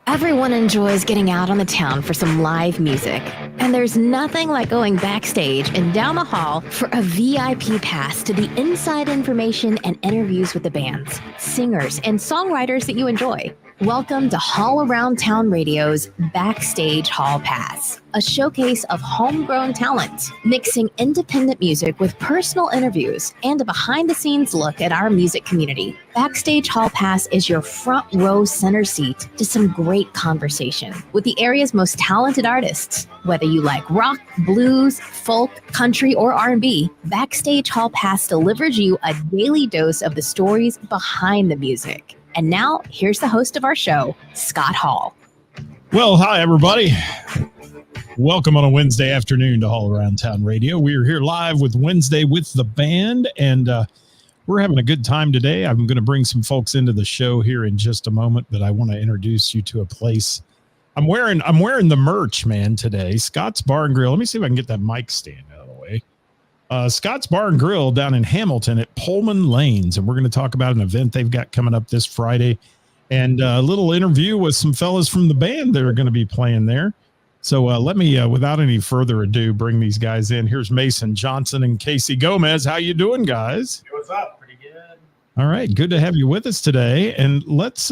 Everyone enjoys getting out on the town for some live music. And there's nothing like going backstage and down the hall for a VIP pass to the inside information and interviews with the bands, singers, and songwriters that you enjoy. Welcome to Hall Around Town Radio's Backstage Hall Pass, a showcase of homegrown talent, mixing independent music with personal interviews and a behind-the-scenes look at our music community. Backstage Hall Pass is your front row center seat to some great conversation with the area's most talented artists. Whether you like rock, blues, folk, country, or R&B, Backstage Hall Pass delivers you a daily dose of the stories behind the music. And now, here's the host of our show, Scott Hall. Well, hi, everybody. Welcome on a Wednesday afternoon to All Around Town Radio. We are here live with Wednesday with the band, and we're having a good time today. I'm going to bring some folks into the show here in just a moment, but I want to introduce you to a place. I'm wearing the merch, man, today. Scott's Bar and Grill. Let me see if I can get that mic stand out of the way. Scott's Bar and Grill down in Hamilton at Pullman Lanes, and we're going to talk about an event they've got coming up this Friday, and a little interview with some fellas from the band that are going to be playing there. So let me, without any further ado, bring these guys in. Here's Mason Johnson and Casey Gomez. How you doing, guys? Hey, what's up? Pretty good. All right, good to have you with us today, and let's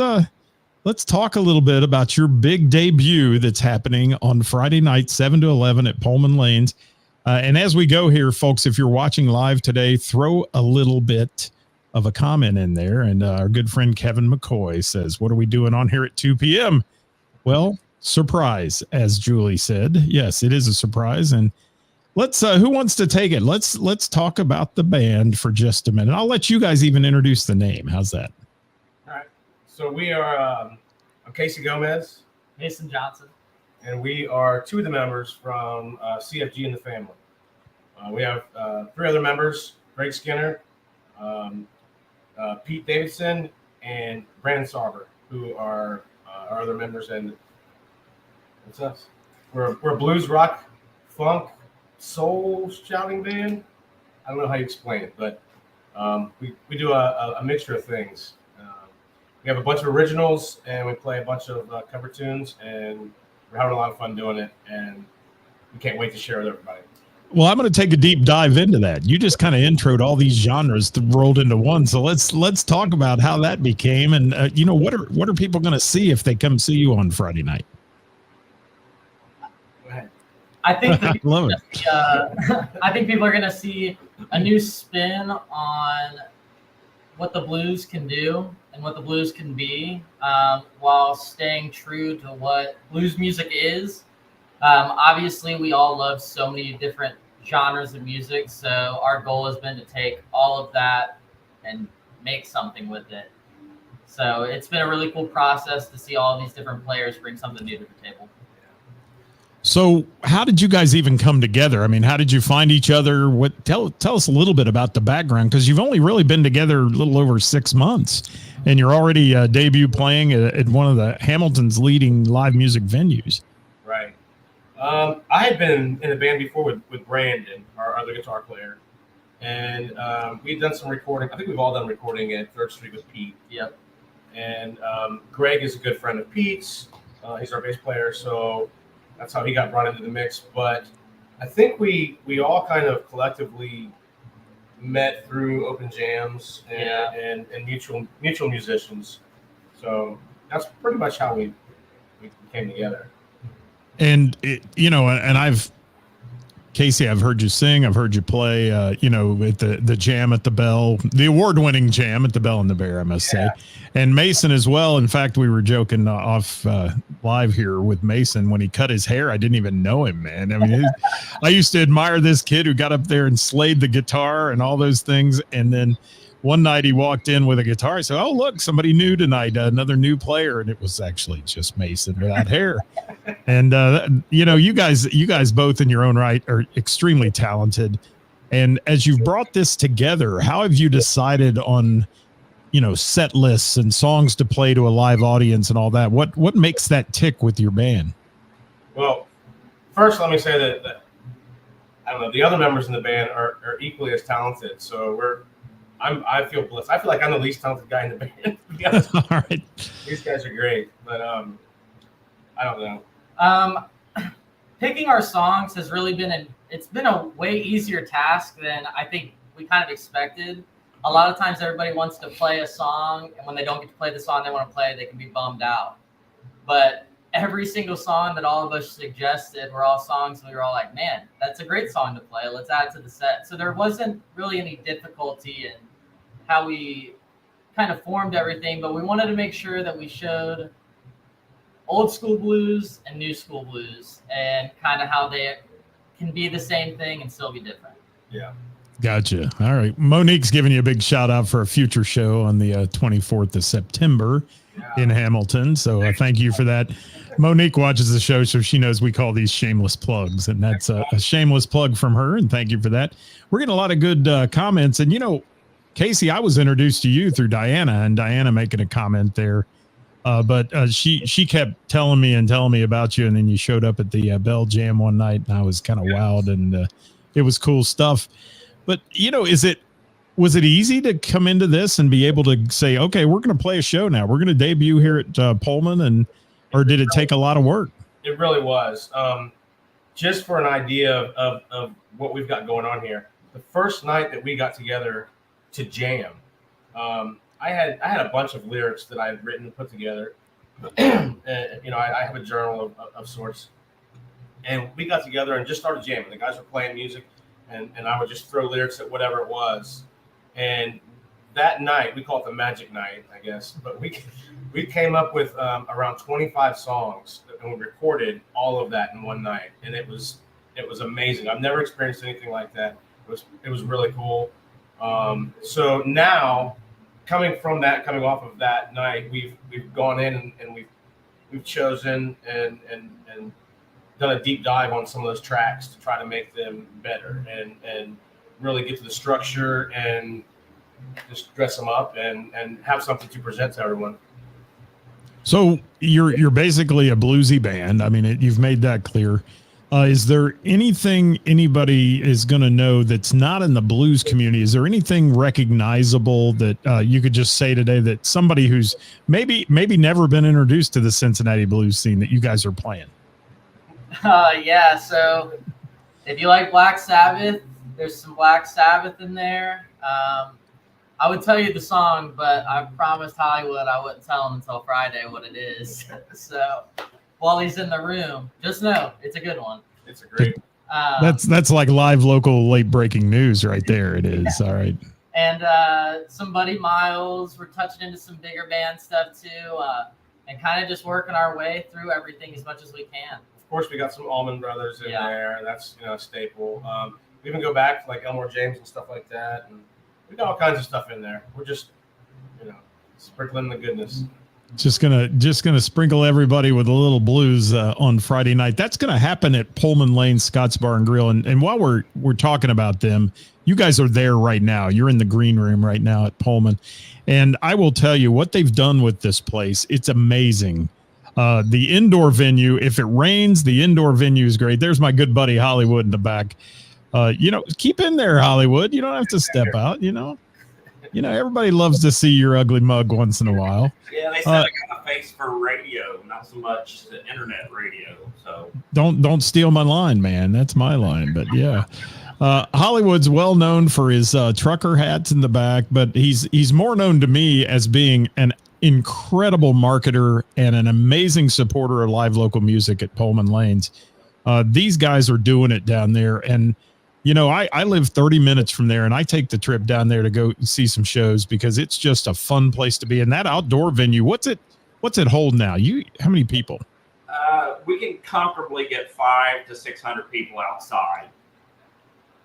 talk a little bit about your big debut that's happening on Friday night, 7 to 11 at Pullman Lanes. And as we go here, folks, if you're watching live today, throw a little bit of a comment in there. And our good friend Kevin McCoy says, what are we doing on here at 2 p.m.? Well, surprise, as Julie said. Yes, it is a surprise. And let's who wants to take it? Let's talk about the band for just a minute. I'll let you guys even introduce the name. How's that? All right. So we are I'm Casey Gomez, Mason Johnson, and we are two of the members from CFG and the Family. We have three other members: Greg Skinner, Pete Davidson, and Brandon Sarver, who are our other members. And what's us? We're a blues, rock, funk, soul shouting band. I don't know how you explain it, but we do a mixture of things. We have a bunch of originals, and we play a bunch of cover tunes, and we're having a lot of fun doing it, and we can't wait to share with everybody. Well, I'm going to take a deep dive into that. You just kind of introed all these genres rolled into one. So let's talk about how that became, and what are people going to see if they come see you on Friday night? Go ahead. I think I love it. I think people are going to see a new spin on what the blues can do and what the blues can be, while staying true to what blues music is. Obviously, we all love so many different genres of music, so our goal has been to take all of that and make something with it. So it's been a really cool process to see all these different players bring something new to the table. So how did you guys even come together? I mean, how did you find each other? Tell us a little bit about the background, because you've only really been together a little over 6 months, and you're already debut playing at one of the Hamilton's leading live music venues. Right. I had been in a band before with Brandon, our other guitar player, and we'd done some recording. I think we've all done recording at 3rd Street with Pete. Yep. And Greg is a good friend of Pete's. He's our bass player, so that's how he got brought into the mix. But I think we all kind of collectively met through open jams and mutual musicians. So that's pretty much how we came together. And Casey, I've heard you sing. I've heard you play, at the jam at the Bell, the award-winning jam at the Bell and the Bear, I must say. And Mason as well. In fact, we were joking off live here with Mason when he cut his hair. I didn't even know him, man. I mean, I used to admire this kid who got up there and slayed the guitar and all those things. And then one night he walked in with a guitar. I said, "Oh, look, somebody new tonight, another new player." And it was actually just Mason without hair. And, you guys both in your own right are extremely talented. And as you've brought this together, how have you decided on, set lists and songs to play to a live audience and all that? What makes that tick with your band? Well, first, let me say that I don't know, the other members in the band are equally as talented. So I feel blessed. I feel like I'm the least talented guy in the band, to be honest. All right. These guys are great. But I don't know. Picking our songs has really been it's been a way easier task than I think we kind of expected. A lot of times everybody wants to play a song, and when they don't get to play the song they want to play, they can be bummed out. But every single song that all of us suggested were all songs we were all like, man, that's a great song to play. Let's add it to the set. So there wasn't really any difficulty in how we kind of formed everything, but we wanted to make sure that we showed old school blues and new school blues and kind of how they can be the same thing and still be different. Yeah. Gotcha. All right. Monique's giving you a big shout out for a future show on the 24th of September in Hamilton. So thank you for that. Monique watches the show, so she knows we call these shameless plugs, and that's a shameless plug from her. And thank you for that. We're getting a lot of good comments. And, you know, Casey, I was introduced to you through Diana, and Diana making a comment there. But she kept telling me about you, and then you showed up at the Bell Jam one night, and I was kind of wowed, and it was cool stuff. But, you know, was it easy to come into this and be able to say, okay, we're going to play a show now. We're going to debut here at Pullman, or did it take a lot of work? It really was. Just for an idea of what we've got going on here, the first night that we got together to jam, I had a bunch of lyrics that I had written and put together. And, you know, I have a journal of sorts. And we got together and just started jamming. The guys were playing music, and I would just throw lyrics at whatever it was. And that night, we call it the magic night, I guess. But we came up with around 25 songs, and we recorded all of that in one night. And it was amazing. I've never experienced anything like that. It was really cool. So now, coming off of that night, we've gone in and we've chosen and done a deep dive on some of those tracks to try to make them better and really get to the structure and just dress them up and have something to present to everyone. So you're basically a bluesy band. I mean, you've made that clear. Is there anything anybody is going to know that's not in the blues community? Is there anything recognizable that you could just say today that somebody who's maybe never been introduced to the Cincinnati blues scene that you guys are playing? Yeah. So if you like Black Sabbath, there's some Black Sabbath in there. I would tell you the song, but I promised Hollywood I wouldn't tell him until Friday what it is. So while he's in the room, just know it's a good one. It's a great. That's like live local late breaking news right there. It is. All right. And some Buddy Miles. We're touching into some bigger band stuff too, and kind of just working our way through everything as much as we can. Of course, we got some Allman Brothers in there. That's a staple. We even go back to like Elmore James and stuff like that, and we got all kinds of stuff in there. We're just sprinkling the goodness. Just gonna sprinkle everybody with a little blues on Friday night. That's gonna happen at Pullman Lane Scott's Bar and Grill. And while we're talking about them, you guys are there right now. You're in the green room right now at Pullman, and I will tell you what they've done with this place. It's amazing. The indoor venue. If it rains, the indoor venue is great. There's my good buddy Hollywood in the back. Keep in there, Hollywood. You don't have to step out. Everybody loves to see your ugly mug once in a while. Yeah, they said I got a face for radio, not so much the internet radio. So don't steal my line, man. That's my line. But yeah, Hollywood's well known for his trucker hats in the back, but he's more known to me as being an incredible marketer and an amazing supporter of live local music at Pullman Lanes. These guys are doing it down there, and I live 30 minutes from there, and I take the trip down there to go see some shows because it's just a fun place to be. And that outdoor venue, what's it hold now? How many people? We can comfortably get 500 to 600 people outside.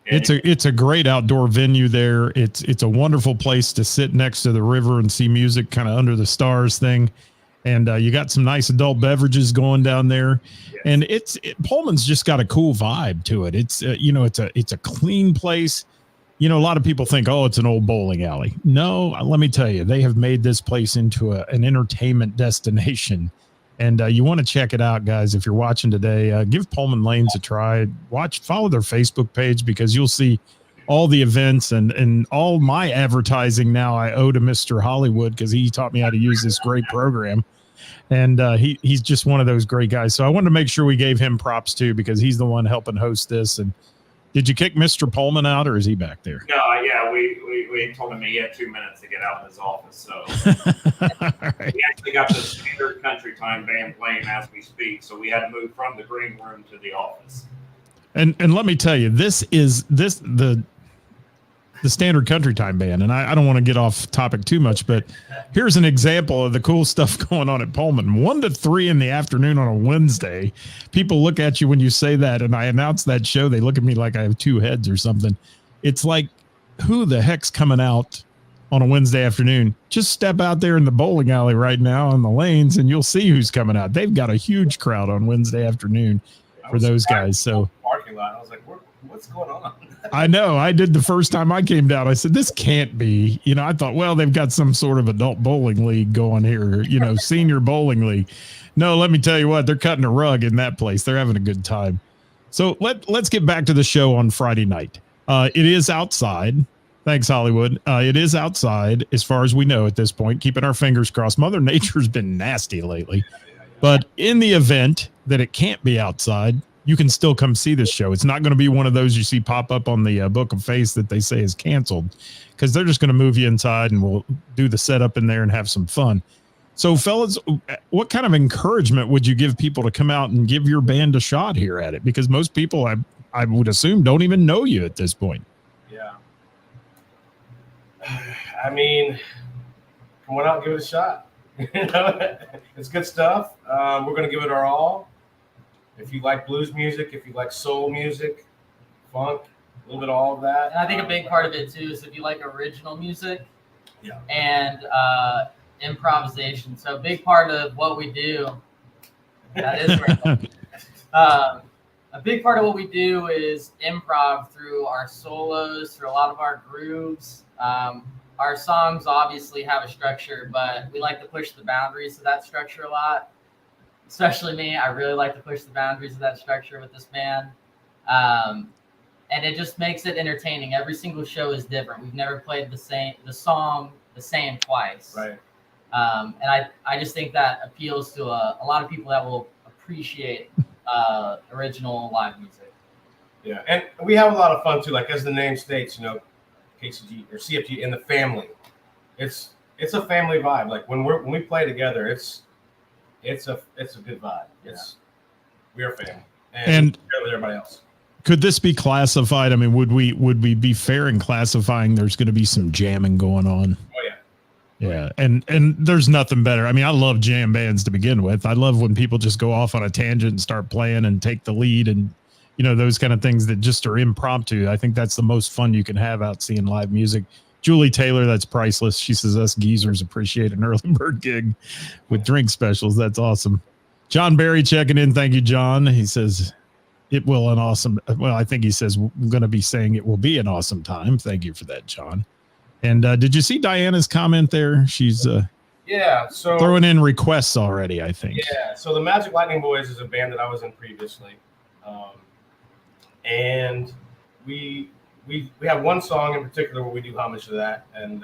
It's a great outdoor venue there. It's a wonderful place to sit next to the river and see music kind of under the stars thing. And you got some nice adult beverages going down there. Yes. And Pullman's just got a cool vibe to it. It's it's a clean place. A lot of people think, oh, it's an old bowling alley. No, let me tell you, they have made this place into an entertainment destination. And you want to check it out, guys. If you're watching today, give Pullman Lanes a try. Follow their Facebook page because you'll see all the events and all my advertising now I owe to Mr. Hollywood because he taught me how to use this great program. And he's just one of those great guys. So I wanted to make sure we gave him props too, because he's the one helping host this. And did you kick Mr. Pullman out, or is he back there? No, yeah, we told him he had 2 minutes to get out of his office. So All right. we actually got the standard country time band playing as we speak. So we had to move from the green room to the office. And let me tell you, this is the standard country time band. And I don't want to get off topic too much, but here's an example of the cool stuff going on at Pullman. 1 to 3 in the afternoon on a Wednesday. People look at you when you say that, and I announce that show. They look at me like I have 2 heads or something. It's like, who the heck's coming out on a Wednesday afternoon? Just step out there in the bowling alley right now on the lanes, and you'll see who's coming out. They've got a huge crowd on Wednesday afternoon for those guys. So parking lot. I was like, what's going on? I know. I did the first time I came down. I said, this can't be. I thought, well, they've got some sort of adult bowling league going here, senior bowling league. No, let me tell you what, they're cutting a rug in that place. They're having a good time. So let's get back to the show on Friday night. It is outside. Thanks, Hollywood. It is outside, as far as we know at this point, keeping our fingers crossed. Mother Nature's been nasty lately. But in the event that it can't be outside, you can still come see this show. It's not going to be one of those you see pop up on the Book of Face that they say is canceled, because they're just going to move you inside and we'll do the setup in there and have some fun. So, fellas, what kind of encouragement would you give people to come out and give your band a shot here at it? Because most people, I would assume, don't even know you at this point. Yeah. I mean, come on out and give it a shot. It's good stuff. We're going to give it our all. If you like blues music, if you like soul music, funk, a little bit of all of that. And I think a big part of it too is if you like original music, Yeah. and improvisation. So a big part of what we do, that is right. A big part of what we do is improv through our solos, through a lot of our grooves. Our songs obviously have a structure, but we like to push the boundaries of that structure a lot. Especially me, I really like to push the boundaries of that structure with this band. And it just makes it entertaining. Every single show is different. We've never played the song the same twice. Right. And I just think that appeals to a lot of people that will appreciate original live music. Yeah, and we have a lot of fun too. Like as the name states, KCG or CFG in the family. It's a family vibe. Like when we play together, it's a good vibe. We're a family, and share with everybody else. Could this be classified? I mean, would we be fair in classifying there's going to be some jamming going on? Oh yeah. Yeah, and there's nothing better. I mean, I love jam bands to begin with. I love when people just go off on a tangent and start playing and take the lead, and those kind of things that just are impromptu. I think that's the most fun you can have out seeing live music. Julie Taylor, that's priceless. She says us geezers appreciate an early bird gig with drink specials. That's awesome. John Barry checking in. Thank you, John. He says it will an awesome. Well, I think he says we're going to be saying it will be an awesome time. Thank you for that, John. And did you see Diana's comment there? She's so throwing in requests already, I think. Yeah. So the Magic Lightning Boys is a band that I was in previously, and we have one song in particular where we do homage to that, and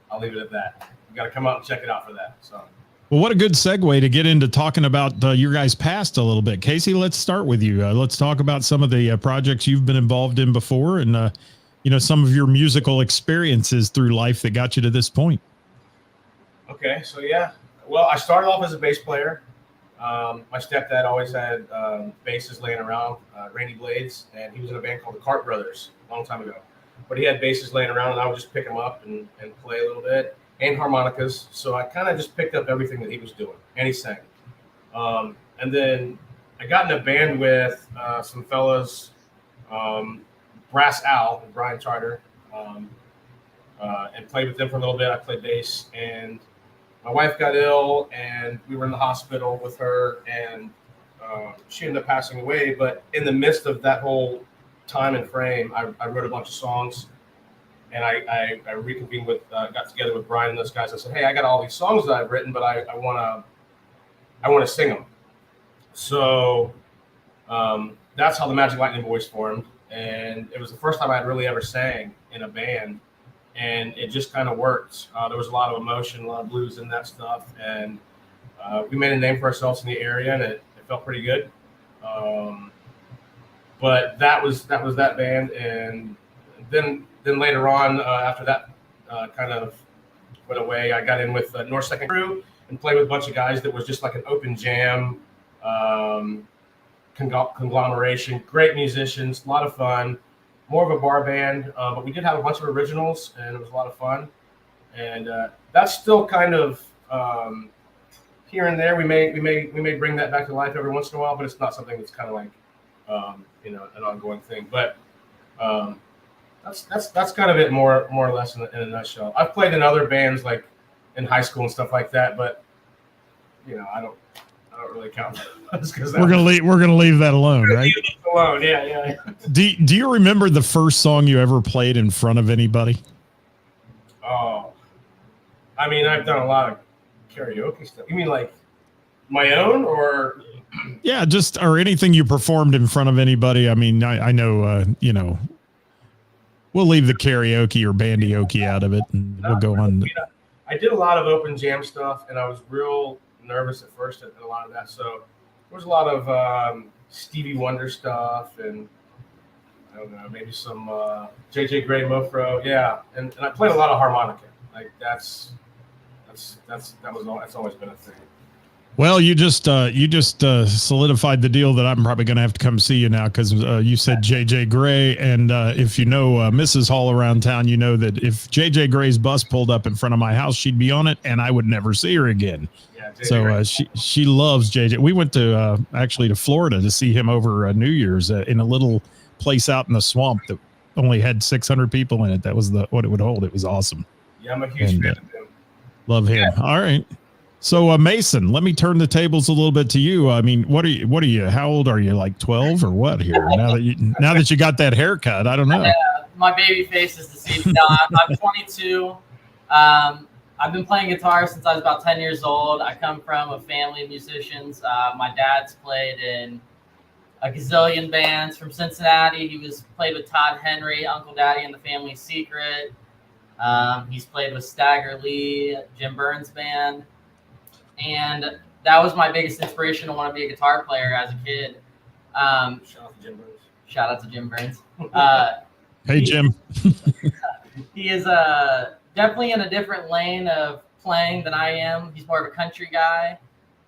I'll leave it at that. You got to come out and check it out for that. So. Well, what a good segue to get into talking about your guys' past a little bit. Casey, let's start with you. Let's talk about some of the projects you've been involved in before, and some of your musical experiences through life that got you to this point. Okay, so yeah. Well, I started off as a bass player. My stepdad always had basses laying around, Randy Blades, and he was in a band called the Cart Brothers a long time ago. But he had basses laying around, and I would just pick them up and play a little bit, and harmonicas. So I kind of just picked up everything that he was doing, and he sang. And then I got in a band with some fellas, Brass Al and Brian Charter, and played with them for a little bit. I played bass, and my wife got ill, and we were in the hospital with her, and she ended up passing away. But in the midst of that whole time and frame, I wrote a bunch of songs, and I reconvened got together with Brian and those guys. I said, hey, I got all these songs that I've written, but I want to sing them. So that's how the Magic Lightning Boys formed. And it was the first time I'd really ever sang in a band, and it just kind of worked. There was a lot of emotion, a lot of blues in that stuff, and we made a name for ourselves in the area, and it felt pretty good. But that was that band, and then later on, after that kind of went away, I got in with North Second Crew and played with a bunch of guys that was just like an open jam conglomeration. Great musicians, a lot of fun. More of a bar band, but we did have a bunch of originals, and it was a lot of fun. And that's still kind of here and there. We may bring that back to life every once in a while, but it's not something that's kind of like an ongoing thing. But that's kind of it, more or less in a nutshell. I've played in other bands like in high school and stuff like that, but I don't really count those because we're gonna leave that alone, right? Leave it alone, yeah. Do you remember the first song you ever played in front of anybody? Oh, I mean, I've done a lot of karaoke stuff. You mean like my own, or? Yeah, or anything you performed in front of anybody. I mean, I know, we'll leave the karaoke or bandioke out of it, and we'll go on. I did a lot of open jam stuff, and I was real nervous at first at a lot of that. So there was a lot of Stevie Wonder stuff, and I don't know, maybe some JJ Grey, Mofro, yeah. And I played a lot of harmonica. Like that's always been a thing. Well, you just solidified the deal that I'm probably going to have to come see you now, because you said JJ Grey, and if you know Mrs. Hall around town, you know that if JJ Grey's bus pulled up in front of my house, she'd be on it, and I would never see her again. Yeah, so she loves JJ. We went to actually to Florida to see him over New Year's in a little place out in the swamp that only had 600 people in it. That was what it would hold. It was awesome. Yeah, I'm a huge fan of him. Love him. Yeah. All right. So, Mason, let me turn the tables a little bit to you. I mean, what are you? How old are you? Like 12 or what here? Now that you got that haircut, I don't know. My baby face is deceiving. No, I'm 22. I've been playing guitar since I was about 10 years old. I come from a family of musicians. My dad's played in a gazillion bands from Cincinnati. He played with Todd Henry, Uncle Daddy and the Family Secret. He's played with Stagger Lee, Jim Burns band. And that was my biggest inspiration to want to be a guitar player as a kid. Shout out to Jim Burns. Hey, Jim. He is definitely in a different lane of playing than I am. He's more of a country guy.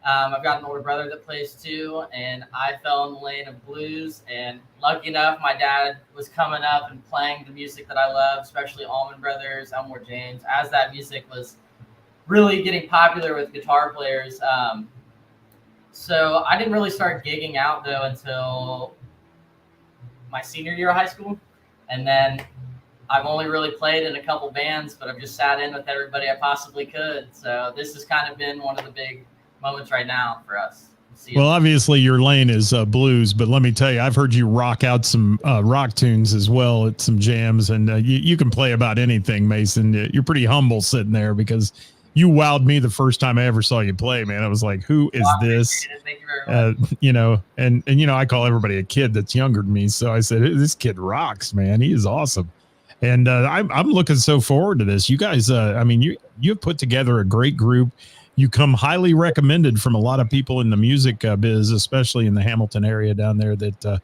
I've got an older brother that plays too, and I fell in the lane of blues. And lucky enough, my dad was coming up and playing the music that I love, especially Allman Brothers, Elmore James, as that music was really getting popular with guitar players. So I didn't really start gigging out though until my senior year of high school. And then I've only really played in a couple bands, but I've just sat in with everybody I possibly could. So this has kind of been one of the big moments right now for us. Well, obviously your lane is blues, but let me tell you, I've heard you rock out some rock tunes as well at some jams, and you can play about anything, Mason. You're pretty humble sitting there, because you wowed me the first time I ever saw you play, man. I was like, who is this? Thank you very much. And I call everybody a kid that's younger than me. So I said, this kid rocks, man. He is awesome. And I'm looking so forward to this. You guys, you've put together a great group. You come highly recommended from a lot of people in the music biz, especially in the Hamilton area down there, that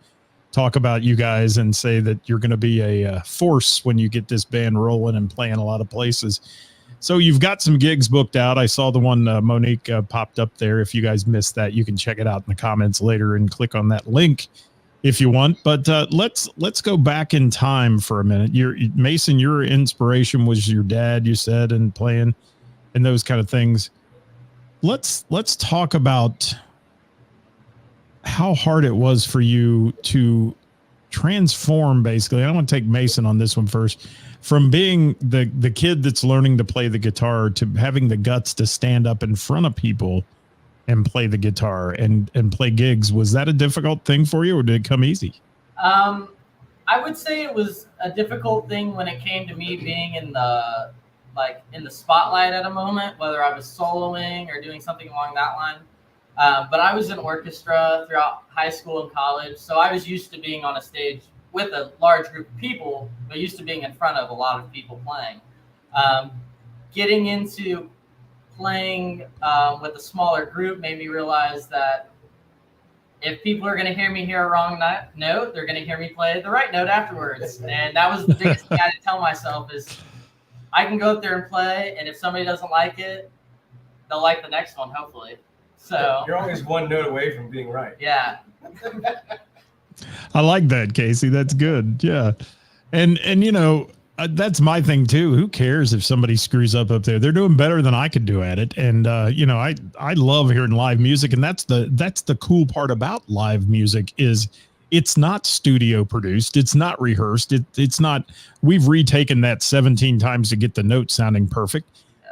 talk about you guys and say that you're going to be a force when you get this band rolling and playing a lot of places. So you've got some gigs booked out. I saw the one Monique popped up there. If you guys missed that, you can check it out in the comments later and click on that link if you want. But let's go back in time for a minute. Mason, your inspiration was your dad, you said, and playing and those kind of things. Let's talk about how hard it was for you to transform, basically. I want to take Mason on this one first. From being the kid that's learning to play the guitar to having the guts to stand up in front of people and play the guitar and play gigs, was that a difficult thing for you, or did it come easy? I would say it was a difficult thing when it came to me being in the spotlight at a moment, whether I was soloing or doing something along that line. But I was in orchestra throughout high school and college, so I was used to being on a stage with a large group of people, but used to being in front of a lot of people playing. Getting into playing with a smaller group made me realize that if people are going to hear me hear a wrong note, they're going to hear me play the right note afterwards. And that was the biggest thing I had to tell myself is I can go up there and play, and if somebody doesn't like it, they'll like the next one, hopefully. So you're always one note away from being right. Yeah. I like that, Casey. That's good. Yeah. And you know, that's my thing too. Who cares if somebody screws up there? They're doing better than I could do at it. And you know, I love hearing live music, and that's the cool part about live music is it's not studio produced. It's not rehearsed. It's not, we've retaken that 17 times to get the note sounding perfect.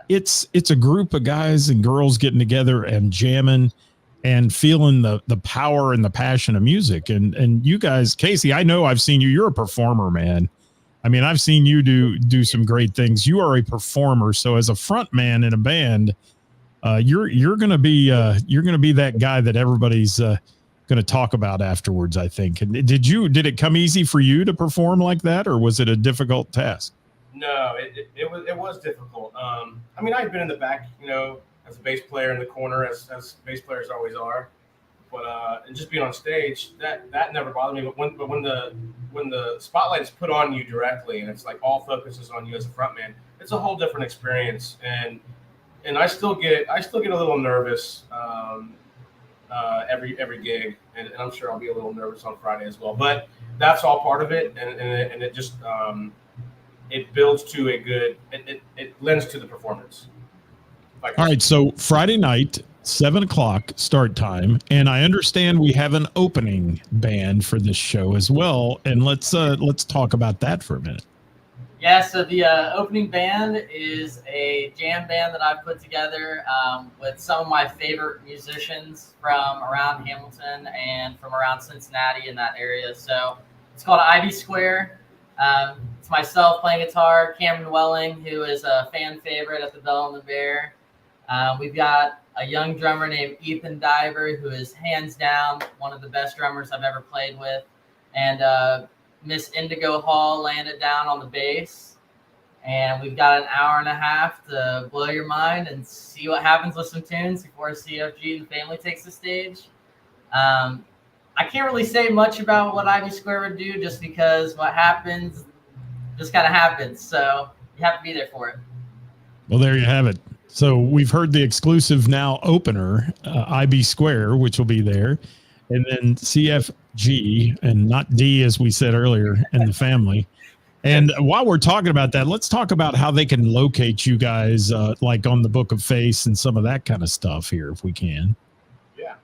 It's a group of guys and girls getting together and jamming and feeling the power and the passion of music. And you guys, Casey, I know I've seen you. You're a performer, man. I mean, I've seen you do some great things. You are a performer. So as a front man in a band, you're gonna be that guy that everybody's going to talk about afterwards, I think. And did it come easy for you to perform like that, or was it a difficult task? No, it was difficult. I mean, I'd been in the back, you know, as a bass player in the corner, as bass players always are. But and just being on stage, that never bothered me. But when the spotlight is put on you directly, and it's like all focus is on you as a frontman, it's a whole different experience. And I still get a little nervous every gig, and I'm sure I'll be a little nervous on Friday as well. But that's all part of it, and it just it builds to a good. It lends to the performance. All right, so Friday night, 7:00 start time, and I understand we have an opening band for this show as well. And let's talk about that for a minute. Yeah, so the opening band is a jam band that I've put together with some of my favorite musicians from around Hamilton and from around Cincinnati in that area. So it's called Ivy Square. It's myself playing guitar, Cameron Welling, who is a fan favorite at the Bell and the Bear. We've got a young drummer named Ethan Diver, who is hands down one of the best drummers I've ever played with. And Miss Indigo Hall landed down on the bass. And we've got an hour and a half to blow your mind and see what happens with some tunes before CFG and family takes the stage. I can't really say much about what Ivy Square would do just because what happens just kind of happens. So you have to be there for it. Well, there you have it. So we've heard the exclusive now opener, IB Square, which will be there, and then CFG, and not D, as we said earlier, and the family. And while we're talking about that, let's talk about how they can locate you guys, like on the Book of Face and some of that kind of stuff here, if we can. Yeah.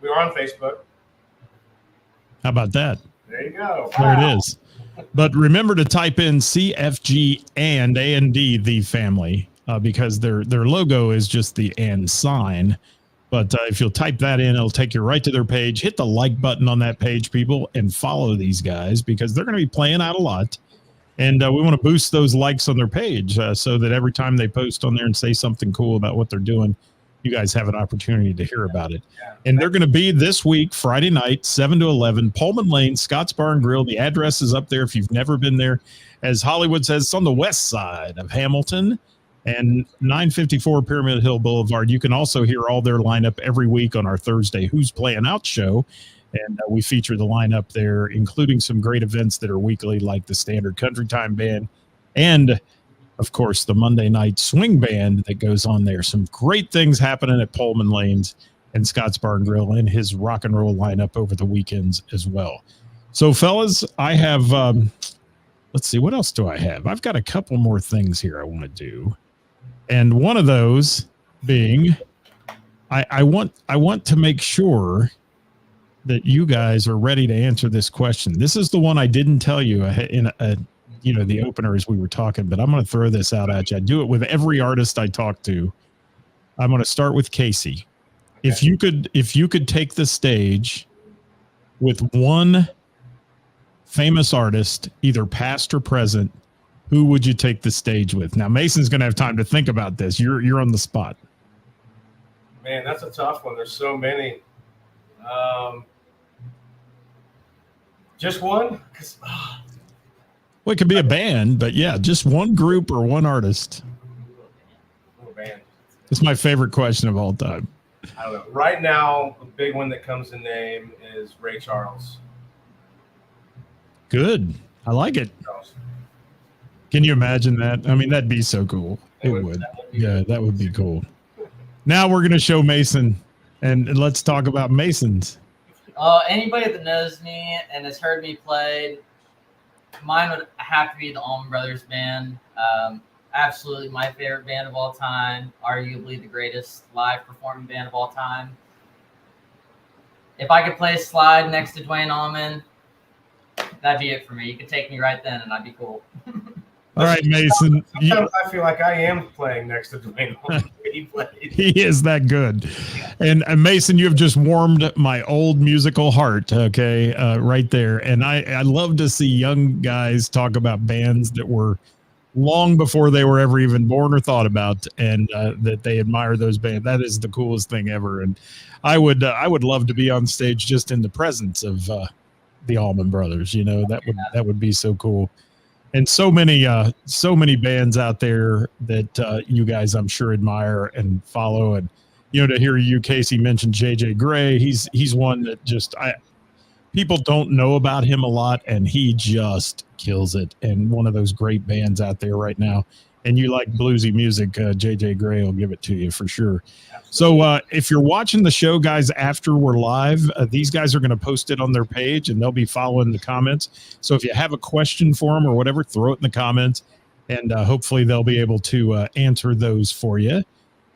We are on Facebook. How about that? There you go. There it is. But remember to type in CFG and A&D, the family. Because their logo is just the and sign. But if you'll type that in, it'll take you right to their page. Hit the like button on that page, people, and follow these guys because they're going to be playing out a lot. And we want to boost those likes on their page so that every time they post on there and say something cool about what they're doing, you guys have an opportunity to hear about it. And they're going to be this week, Friday night, 7 to 11, Pullman Lane, Scott's Bar and Grill. The address is up there if you've never been there. As Hollywood says, it's on the west side of Hamilton. And 954 Pyramid Hill Boulevard. You can also hear all their lineup every week on our Thursday Who's Playing Out show. And we feature the lineup there, including some great events that are weekly, like the Standard Country Time Band. And, of course, the Monday Night Swing Band that goes on there. Some great things happening at Pullman Lanes and Scott's Bar and Grill and his rock and roll lineup over the weekends as well. So, fellas, I have, let's see, what else do I have? I've got a couple more things here I want to do. And one of those being, I want to make sure that you guys are ready to answer this question. This is the one I didn't tell you in the opener as we were talking, but I'm going to throw this out at you. I do it with every artist I talk to. I'm going to start with Casey. If you could take the stage with one famous artist, either past or present, who would you take the stage with? Now, Mason's going to have time to think about this. You're on the spot. Man, that's a tough one. There's so many. Just one? Well, it could be a band, but yeah, just one group or one artist. Oh, band. It's my favorite question of all time. I don't know. Right now, the big one that comes to name is Ray Charles. Good. I like it. Charles. Can you imagine that? I mean, that'd be so cool. It would. Yeah, that would be cool. Now we're going to show Mason, and let's talk about Masons. Anybody that knows me and has heard me play, mine would have to be the Allman Brothers Band. Absolutely my favorite band of all time, arguably the greatest live performing band of all time. If I could play slide next to Dwayne Allman, that'd be it for me. You could take me right then and I'd be cool. All right, Mason. Sometimes I feel like I am playing next to Dwayne Allman. He played. He is that good. And Mason, you have just warmed my old musical heart, okay, right there. And I love to see young guys talk about bands that were long before they were ever even born or thought about, and that they admire those bands. That is the coolest thing ever. And I would love to be on stage just in the presence of the Allman Brothers. You know, that would be so cool. And so many bands out there that you guys, I'm sure, admire and follow. And, you know, to hear you, Casey, mention JJ Gray, he's one that just, people don't know about him a lot, and he just kills it. And one of those great bands out there right now. And you like bluesy music, JJ Gray will give it to you for sure. So if you're watching the show, guys, after we're live, these guys are going to post it on their page, and they'll be following the comments. So if you have a question for them or whatever, throw it in the comments, and hopefully they'll be able to answer those for you.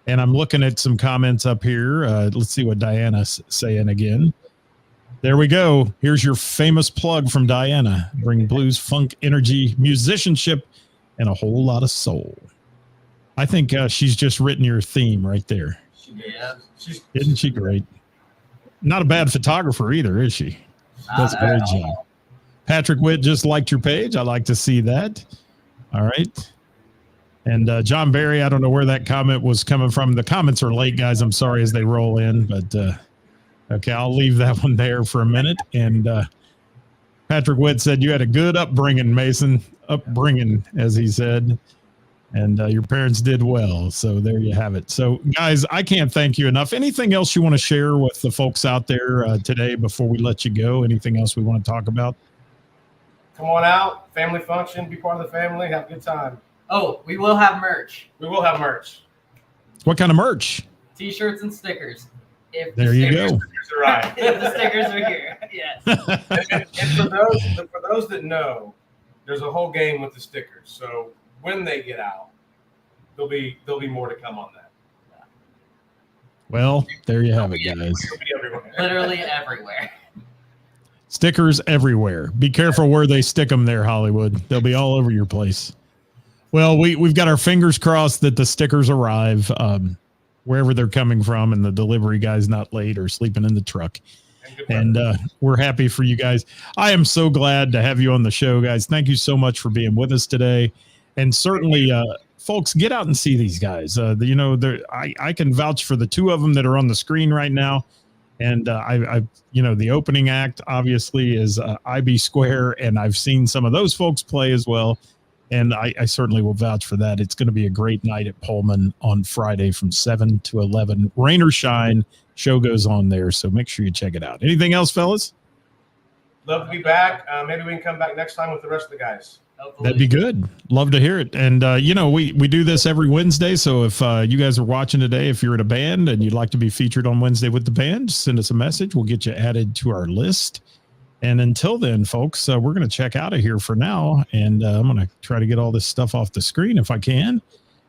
And I'm looking at some comments up here. Let's see what Diana's saying again. There we go. Here's your famous plug from Diana. Bring blues, funk, energy, musicianship, and a whole lot of soul. I think she's just written your theme right there. Yeah. Isn't she great? Not a bad photographer either, is she? Does a great job. Patrick Witt just liked your page. I like to see that. All right. And John Barry, I don't know where that comment was coming from. The comments are late, guys. I'm sorry as they roll in, but okay, I'll leave that one there for a minute. And Patrick Witt said you had a good upbringing, Mason. Upbringing, as he said. And your parents did well. So there you have it. So, guys, I can't thank you enough. Anything else you want to share with the folks out there today before we let you go? Anything else we want to talk about? Come on out, family function, be part of the family, have a good time. Oh, we will have merch. We will have merch. What kind of merch? T-shirts and stickers. If There you go. Stickers are right. If the stickers are here. Yes. And for those that know, there's a whole game with the stickers. So when they get out, there'll be more to come on that. Well, there you have it, guys. It'll be everywhere. Literally everywhere. Stickers everywhere. Be careful where they stick them there, Hollywood. They'll be all over your place. Well, we've got our fingers crossed that the stickers arrive wherever they're coming from, and the delivery guy's not late or sleeping in the truck. And we're happy for you guys. I am so glad to have you on the show, guys. Thank you so much for being with us today. And certainly, folks, get out and see these guys. You know, I can vouch for the two of them that are on the screen right now. And I you know, the opening act obviously is IB Square, and I've seen some of those folks play as well. And I certainly will vouch for that. It's going to be a great night at Pullman on Friday from 7 to 11. Rain or shine, show goes on there. So make sure you check it out. Anything else, fellas? Love to be back. Maybe we can come back next time with the rest of the guys. Hopefully. That'd be good. Love to hear it. And, you know, we do this every Wednesday. So if you guys are watching today, if you're in a band and you'd like to be featured on Wednesday with the band, send us a message. We'll get you added to our list. And until then, folks, we're going to check out of here for now. And I'm going to try to get all this stuff off the screen if I can.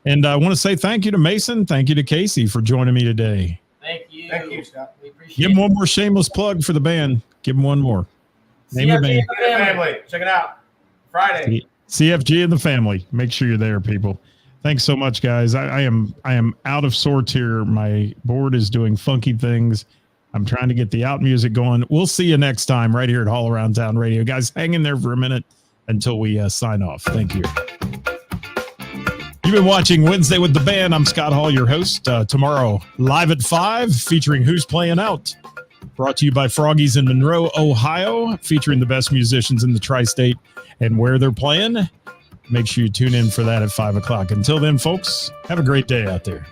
And I want to say thank you to Mason. Thank you to Casey for joining me today. Thank you. Thank you, Scott. We appreciate Give him one more shameless plug for the band. Give him one more. Name the band. Family. Check it out. Friday. CFG and the family. Make sure you're there, people. Thanks so much, guys. I am out of sorts here. My board is doing funky things. I'm trying to get the out music going. We'll see you next time right here at All Around Town Radio. Guys, hang in there for a minute until we sign off. Thank you. You've been watching Wednesday with the Band. I'm Scott Hall, your host. Tomorrow, live at 5, featuring Who's Playing Out. Brought to you by Froggies in Monroe, Ohio, featuring the best musicians in the tri-state and where they're playing. Make sure you tune in for that at 5 o'clock. Until then, folks, have a great day out there.